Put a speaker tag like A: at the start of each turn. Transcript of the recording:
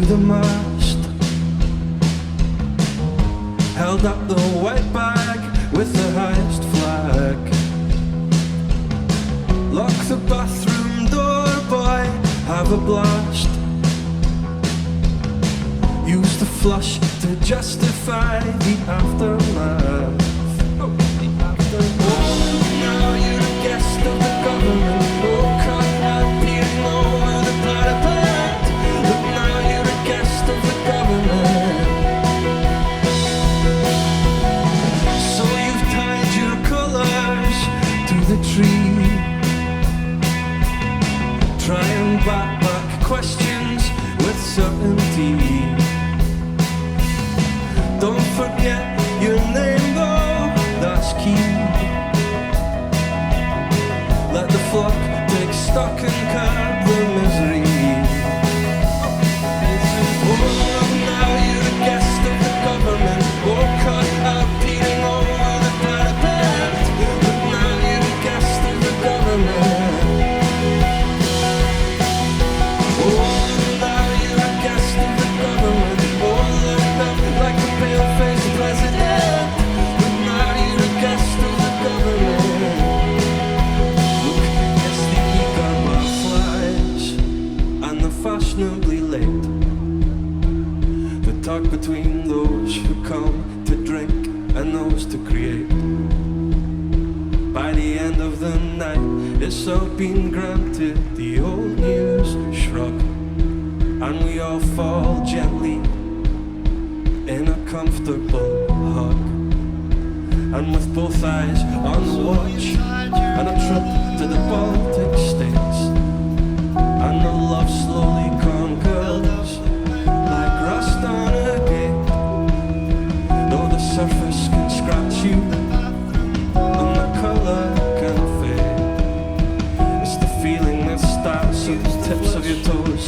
A: the mast, held up the white bag with the highest flag. Lock the bathroom door, boy, have a blast. Use the flush to justify the aftermath. Oh, now you're a guest of the government. Oh, cut out peering over the parapet. Look, now you're a guest of the government. So you've tied your colours to the tree. Try and back questions with certainty. Don't forget your name though, that's key. Let the flock take stock and curb the misery. Oh, now you're a guest of the government. Oh, cut out peering over the parapet. But now you're a guest of the government. Oh, now you're a guest of the government. Oh, looked up like a pale-faced president. But now you're a guest of the government. Look, it's the eager butterflies and the fashionably late. The tug between those who come to drink and those to create. By the end of the night, it's all been granted. The old news shrug, and we all fall gently in a comfortable hug. And with both eyes on the watch, and a trip to the Baltic states, and the love slowly conquers like rust on a gate. Though the surface can scratch you and the colour can fade, it's the feeling that starts at the tips of your toes